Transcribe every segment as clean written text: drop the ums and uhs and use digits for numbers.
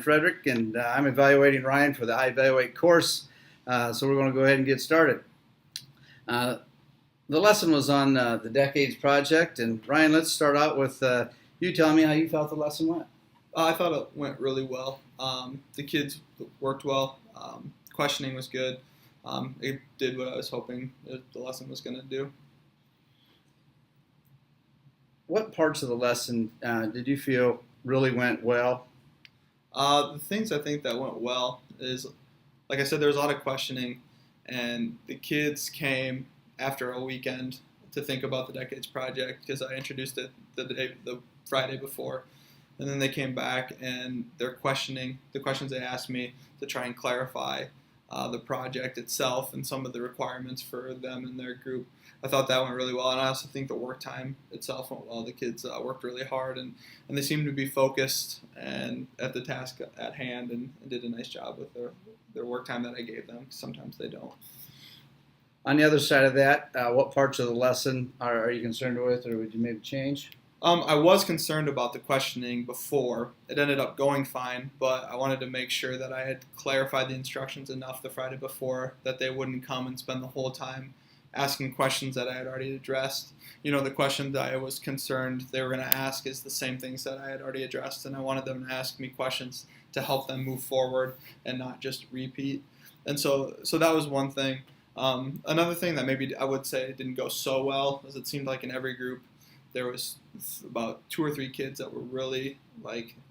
Frederick, and I'm evaluating Ryan for the I Evaluate course. So we're going to go ahead and get started. The lesson was on the Decades Project, and Ryan, let's start out with you telling me how you felt the lesson went. I thought it went really well. The kids worked well. Questioning was good. It did what I was hoping the lesson was going to do. What parts of the lesson did you feel really went well? The things I think that went well is, like I said, there was a lot of questioning, and the kids came after a weekend to think about the Decades Project because I introduced it the Friday before, and then they came back and they're questioning the questions they asked me to try and clarify the project itself and some of the requirements for them and their group. I thought that went really well, and I also think the work time itself went well. The kids worked really hard, and they seemed to be focused and at the task at hand, and did a nice job with their work time that I gave them. Sometimes they don't. On the other side of that, what parts of the lesson are you concerned with, or would you maybe change? I was concerned about the questioning before. It ended up going fine, but I wanted to make sure that I had clarified the instructions enough the Friday before that they wouldn't come and spend the whole time asking questions that I had already addressed. The questions that I was concerned they were going to ask is the same things that I had already addressed, and I wanted them to ask me questions to help them move forward and not just repeat. And so that was one thing. Another thing that maybe I would say didn't go so well is it seemed like in every group there was about 2 or 3 kids that were really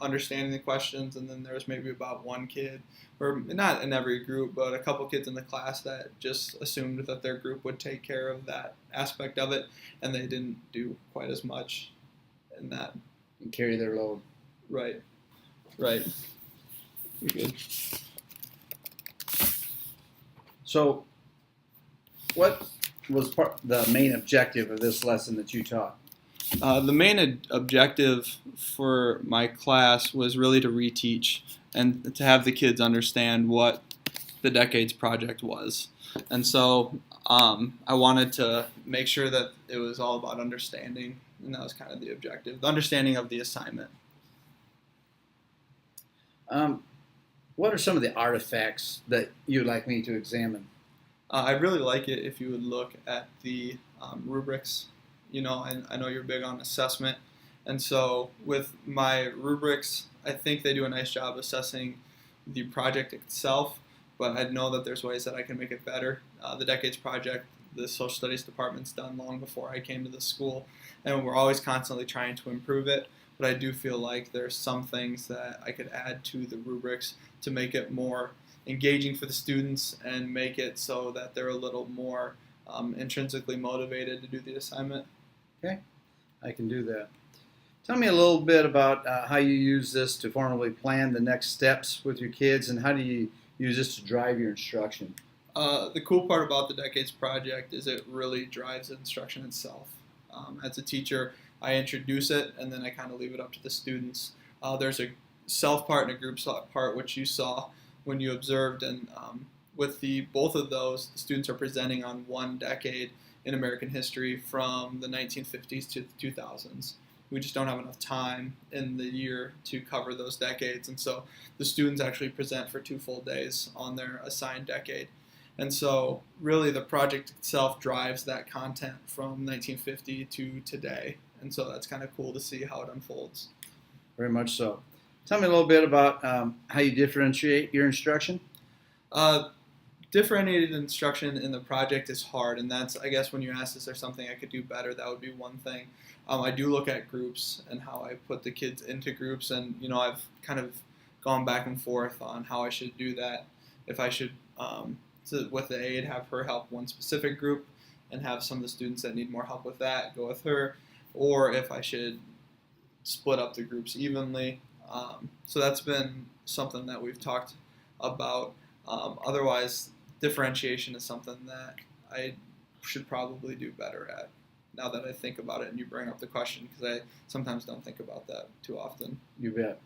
understanding the questions, and then there was maybe about one kid, or not in every group, but a couple kids in the class that just assumed that their group would take care of that aspect of it, and they didn't do quite as much in that. And carry their load. Right. You're good. So, what was the main objective of this lesson that you taught? The main objective for my class was really to reteach and to have the kids understand what the Decades Project was. And so I wanted to make sure that it was all about understanding, and that was kind of the objective, the understanding of the assignment. What are some of the artifacts that you'd like me to examine? I'd really like it if you would look at the rubrics. I know you're big on assessment, and so with my rubrics, I think they do a nice job assessing the project itself, but I know that there's ways that I can make it better. The Decades Project, the Social Studies Department's done long before I came to the school, and we're always constantly trying to improve it, but I do feel like there's some things that I could add to the rubrics to make it more engaging for the students and make it so that they're a little more intrinsically motivated to do the assignment. Okay, I can do that. Tell me a little bit about how you use this to formally plan the next steps with your kids, and how do you use this to drive your instruction? The cool part about the Decades Project is it really drives the instruction itself. As a teacher, I introduce it, and then I kind of leave it up to the students. There's a self part and a group part, which you saw when you observed, and with both of those, the students are presenting on one decade in American history from the 1950s to the 2000s. We just don't have enough time in the year to cover those decades, and so the students actually present for 2 full days on their assigned decade. And so really the project itself drives that content from 1950 to today, and so that's kind of cool to see how it unfolds. Very much so. Tell me a little bit about how you differentiate your instruction. Differentiated instruction in the project is hard, and that's, I guess, when you ask, is there something I could do better, that would be one thing. I do look at groups and how I put the kids into groups, and I've kind of gone back and forth on how I should do that. If I should, with the aide, have her help one specific group and have some of the students that need more help with that go with her, or if I should split up the groups evenly. So that's been something that we've talked about. Otherwise, differentiation is something that I should probably do better at, now that I think about it and you bring up the question, because I sometimes don't think about that too often. You bet.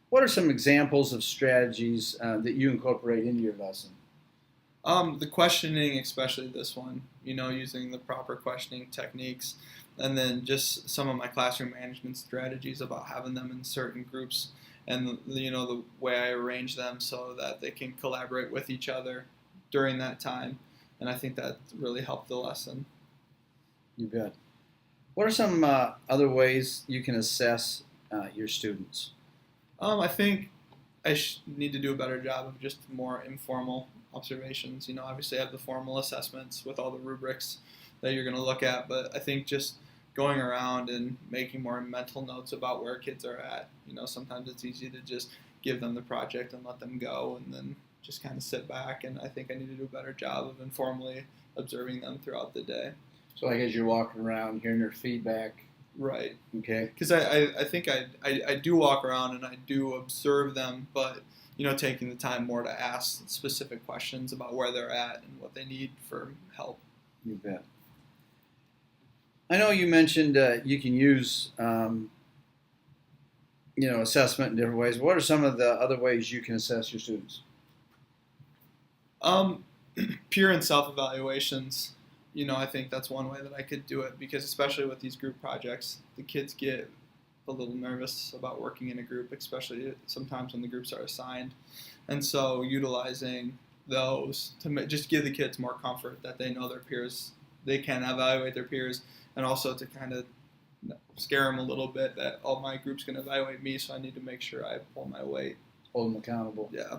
What are some examples of strategies that you incorporate into your lesson? The questioning, especially this one, using the proper questioning techniques, and then just some of my classroom management strategies about having them in certain groups and the way I arrange them so that they can collaborate with each other during that time. And I think that really helped the lesson. You bet. What are some other ways you can assess your students? I think I need to do a better job of just more informal observations. Obviously I have the formal assessments with all the rubrics that you're going to look at, but I think just going around and making more mental notes about where kids are at. Sometimes it's easy to just give them the project and let them go and then just kind of sit back, and I think I need to do a better job of informally observing them throughout the day. So like as you're walking around, hearing their feedback. Right. Okay. Because I think I do walk around and I do observe them, but taking the time more to ask specific questions about where they're at and what they need for help. You bet. I know you mentioned you can use assessment in different ways. What are some of the other ways you can assess your students? Peer and self-evaluations. I think that's one way that I could do it, because especially with these group projects, the kids get a little nervous about working in a group, especially sometimes when the groups are assigned. And so utilizing those to just give the kids more comfort that they know their peers, they can evaluate their peers, and also to kind of scare them a little bit that, oh, my group's going to evaluate me, so I need to make sure I pull my weight. Hold them accountable. Yeah.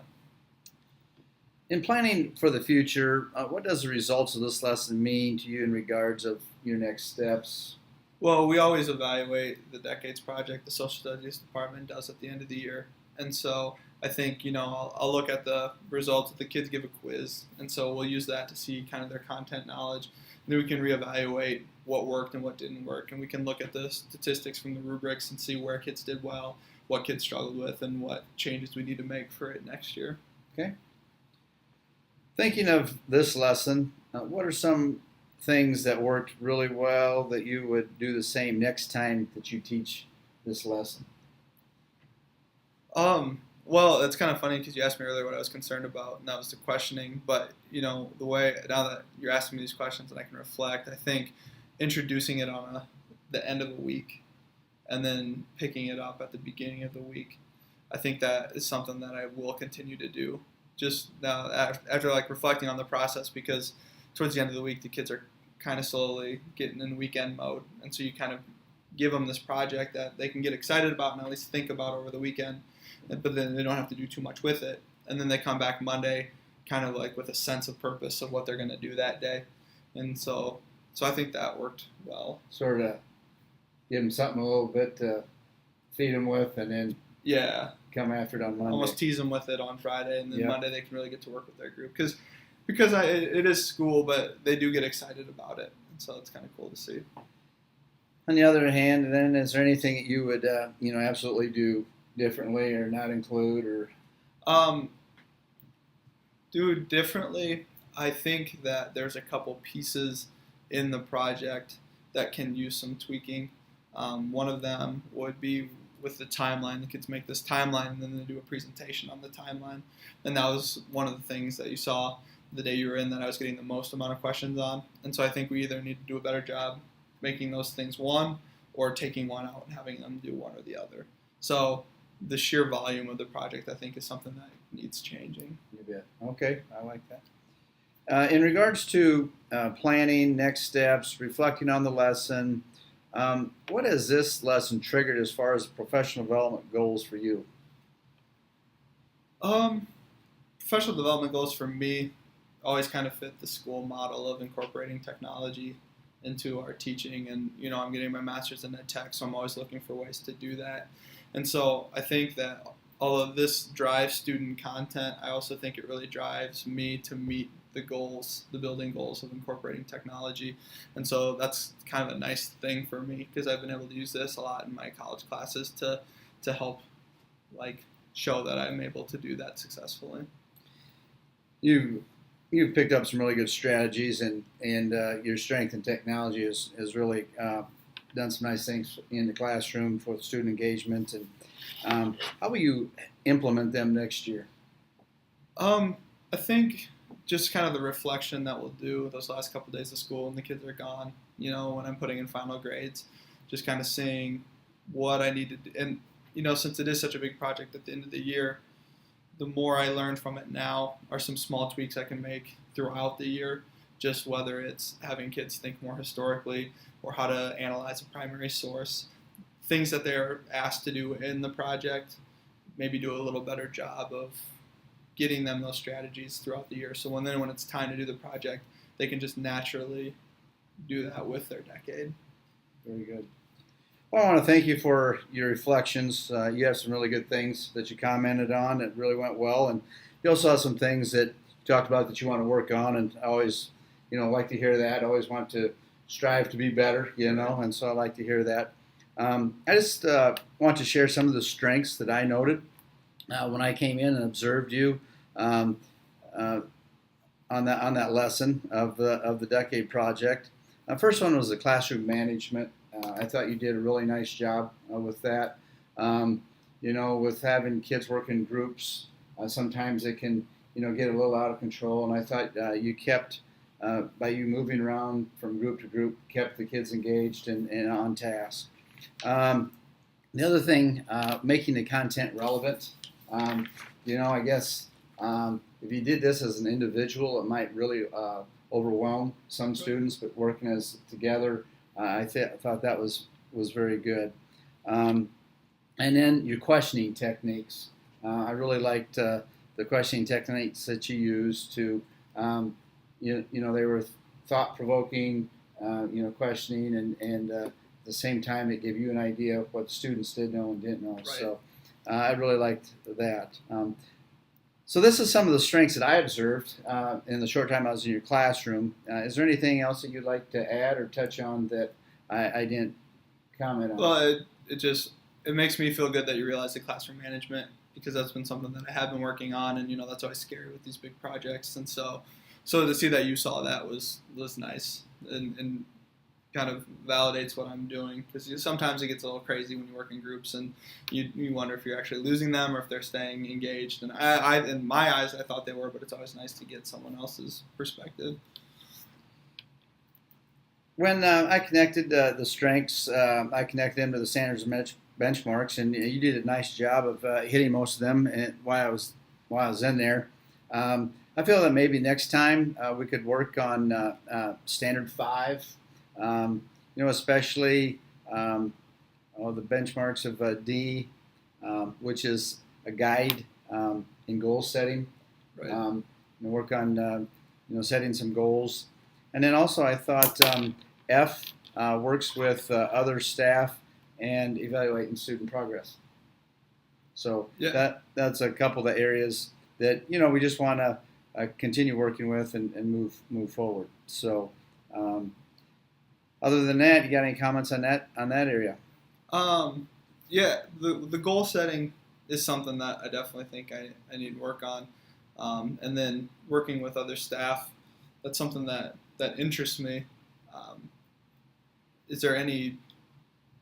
In planning for the future, what does the results of this lesson mean to you in regards of your next steps? Well, we always evaluate the Decades Project, the Social Studies Department does at the end of the year. And so I think, I'll look at the results. The kids give a quiz, and so we'll use that to see kind of their content knowledge. And then we can reevaluate what worked and what didn't work. And we can look at the statistics from the rubrics and see where kids did well, what kids struggled with, and what changes we need to make for it next year. Okay. Thinking of this lesson, what are some things that worked really well that you would do the same next time that you teach this lesson? Well, it's kind of funny because you asked me earlier what I was concerned about, and that was the questioning. But, the way, now that you're asking me these questions and I can reflect, I think introducing it on the end of a week and then picking it up at the beginning of the week, I think that is something that I will continue to do. Just now, after reflecting on the process, because towards the end of the week, the kids are kind of slowly getting in weekend mode. And so you kind of give them this project that they can get excited about and at least think about over the weekend, but then they don't have to do too much with it. And then they come back Monday kind of with a sense of purpose of what they're going to do that day. And so I think that worked well. Sort of give them something a little bit to feed them with, and then come after it on Monday. Almost tease them with it on Friday, and then Yep. Monday they can really get to work with their group. Because it is school, but they do get excited about it. And so it's kind of cool to see. On the other hand, then, is there anything that you would, absolutely do differently or not include, or? Do differently. I think that there's a couple pieces in the project that can use some tweaking. One of them would be with the timeline. The kids make this timeline and then they do a presentation on the timeline. And that was one of the things that you saw the day you were in that I was getting the most amount of questions on. And so I think we either need to do a better job making those things one, or taking one out and having them do one or the other. So the sheer volume of the project, I think, is something that needs changing. You bet. Okay, I like that. In regards to planning, next steps, reflecting on the lesson, what has this lesson triggered as far as professional development goals for you? Professional development goals for me always kind of fit the school model of incorporating technology into our teaching. And, I'm getting my master's in ed tech, so I'm always looking for ways to do that. And so I think that although this drives student content, I also think it really drives me to meet the goals, the building goals of incorporating technology. And so that's kind of a nice thing for me, because I've been able to use this a lot in my college classes to help show that I'm able to do that successfully. You've picked up some really good strategies, and your strength in technology has really done some nice things in the classroom for student engagement. And how will you implement them next year? I think just kind of the reflection that we'll do those last couple of days of school and the kids are gone, when I'm putting in final grades, just kind of seeing what I need to do. And since it is such a big project at the end of the year, the more I learn from it now are some small tweaks I can make throughout the year, just whether it's having kids think more historically or how to analyze a primary source, things that they're asked to do in the project, maybe do a little better job of getting them those strategies throughout the year. So when it's time to do the project, they can just naturally do that with their decade. Very good. Well, I want to thank you for your reflections. You have some really good things that you commented on that really went well, and you also have some things that you talked about that you want to work on. And I always, like to hear that. I always want to strive to be better, and so I like to hear that. I just want to share some of the strengths that I noted when I came in and observed you on that lesson of the decade project. First one was the classroom management. I thought you did a really nice job with that. With having kids work in groups, sometimes it can, get a little out of control. And I thought you kept, by you moving around from group to group, kept the kids engaged and on task. The other thing, making the content relevant. I guess if you did this as an individual, it might really overwhelm some students, but working as together, I thought that was very good. And then your questioning techniques. I really liked the questioning techniques that you used to, they were thought-provoking, questioning, and at the same time, it gave you an idea of what students did know and didn't know. Right. So I really liked that. So this is some of the strengths that I observed in the short time I was in your classroom. Is there anything else that you'd like to add or touch on that I didn't comment on? Well, it makes me feel good that you realize the classroom management, because that's been something that I have been working on, and that's always scary with these big projects. And so to see that you saw that was nice and kind of validates what I'm doing, because sometimes it gets a little crazy when you work in groups and you wonder if you're actually losing them or if they're staying engaged. And I in my eyes, I thought they were, but it's always nice to get someone else's perspective. When I connected the strengths, I connected them to the standards and benchmarks, and you did a nice job of hitting most of them. And while I was in there, I feel that maybe next time we could work on standard 5. Especially the benchmarks of D, which is a guide in goal setting. Right. Work on setting some goals, and then also I thought F works with other staff and evaluating student progress. So that's a couple of the areas that we just want to continue working with and move forward. So. Other than that, you got any comments on that area? The goal setting is something that I definitely think I need to work on. And then working with other staff, that's something that interests me. Is there any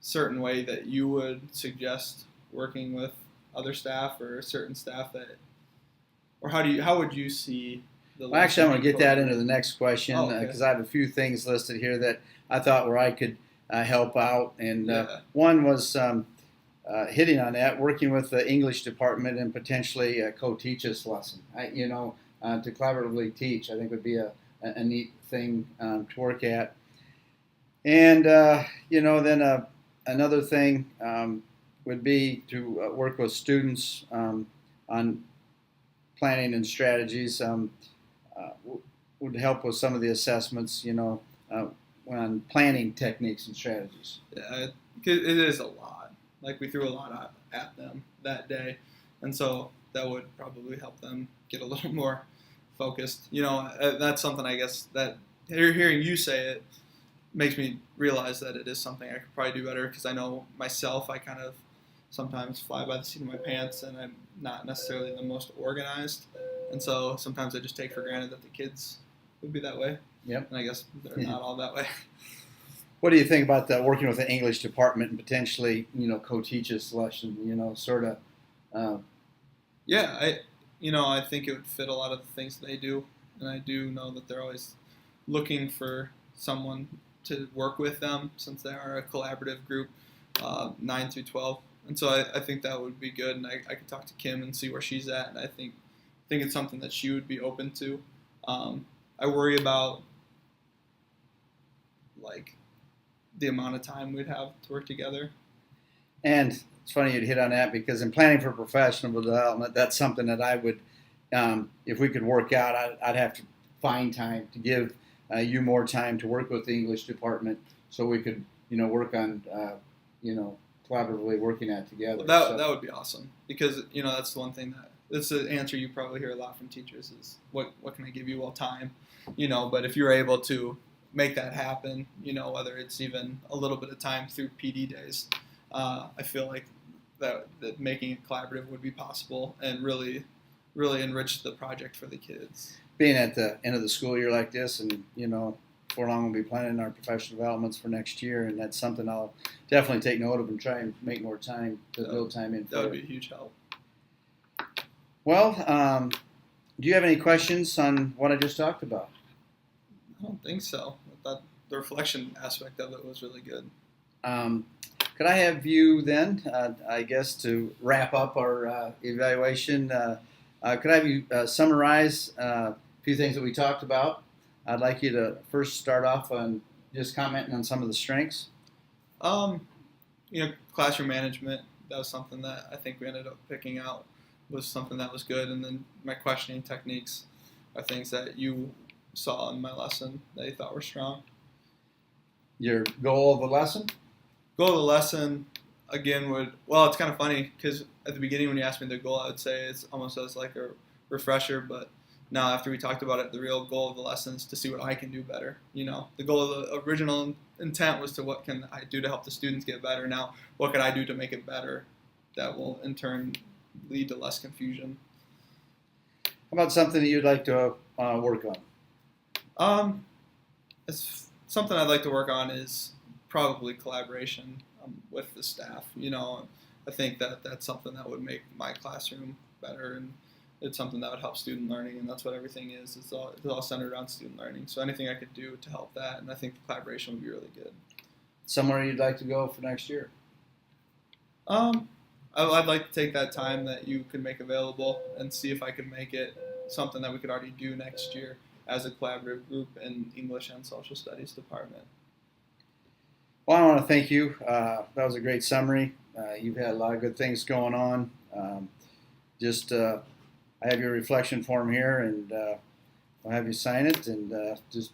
certain way that you would suggest working with other staff or certain staff or how would you see the? Well, actually, I'm going to get that into the next question because I have a few things listed here that I thought where I could help out, and one was hitting on that, working with the English department and potentially co-teach this lesson. To collaboratively teach, I think would be a neat thing to work at. And then another thing would be to work with students on planning and strategies. Would help with some of the assessments, on planning techniques and strategies. Yeah, it is a lot. Like, we threw a lot at them that day, and so that would probably help them get a little more focused. That's something, I guess, that hearing you say it makes me realize that it is something I could probably do better, because I know myself, I kind of sometimes fly by the seat of my pants, and I'm not necessarily the most organized, and so sometimes I just take for granted that the kids would be that way. Yep. And I guess they're not all that way. What do you think about working with the English department and potentially, co-teach this lesson, sort of? I think it would fit a lot of the things they do. And I do know that they're always looking for someone to work with them, since they are a collaborative group, 9 through 12. And so I think that would be good, and I could talk to Kim and see where she's at, and I think it's something that she would be open to. I worry about like the amount of time we'd have to work together. And it's funny you'd hit on that because in planning for professional development, that's something that I would, if we could work out, I'd have to find time to give you more time to work with the English department so we could, work on, collaboratively working that together. Well, that would be awesome because, that's the one thing that's the answer you probably hear a lot from teachers is what can I give you? Well, time, but if you're able to make that happen, whether it's even a little bit of time through PD days, I feel like that making it collaborative would be possible and really, really enrich the project for the kids. Being at the end of the school year like this, and before long we'll be planning our professional developments for next year, and that's something I'll definitely take note of and try and make more time to build time in. That would be a huge help. Well, do you have any questions on what I just talked about? I don't think so. I thought the reflection aspect of it was really good. Could I have you then, I guess, to wrap up our evaluation, could I have you summarize a few things that we talked about? I'd like you to first start off on just commenting on some of the strengths. Classroom management, that was something that I think we ended up picking out was something that was good. And then my questioning techniques are things that you saw in my lesson that you thought were strong. Your goal of the lesson? Goal of the lesson, again, it's kind of funny because at the beginning when you asked me the goal, I would say it's almost as like a refresher, but now after we talked about it, the real goal of the lesson is to see what I can do better. The goal of the original intent was to what can I do to help the students get better. Now, what can I do to make it better that will in turn lead to less confusion? How about something that you'd like to work on? It's something I'd like to work on is probably collaboration with the staff. I think that's something that would make my classroom better, and it's something that would help student learning, and that's what everything is. It's all centered around student learning. So anything I could do to help that, and I think the collaboration would be really good. Somewhere you'd like to go for next year? I'd like to take that time that you could make available and see if I could make it something that we could already do next year as a collaborative group in English and Social Studies department. Well, I want to thank you. That was a great summary. You've had a lot of good things going on. I have your reflection form here, and I'll have you sign it, and just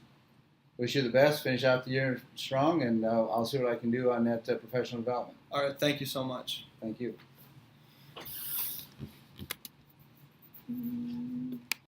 wish you the best. Finish out the year strong, and I'll see what I can do on that professional development. All right. Thank you so much. Thank you.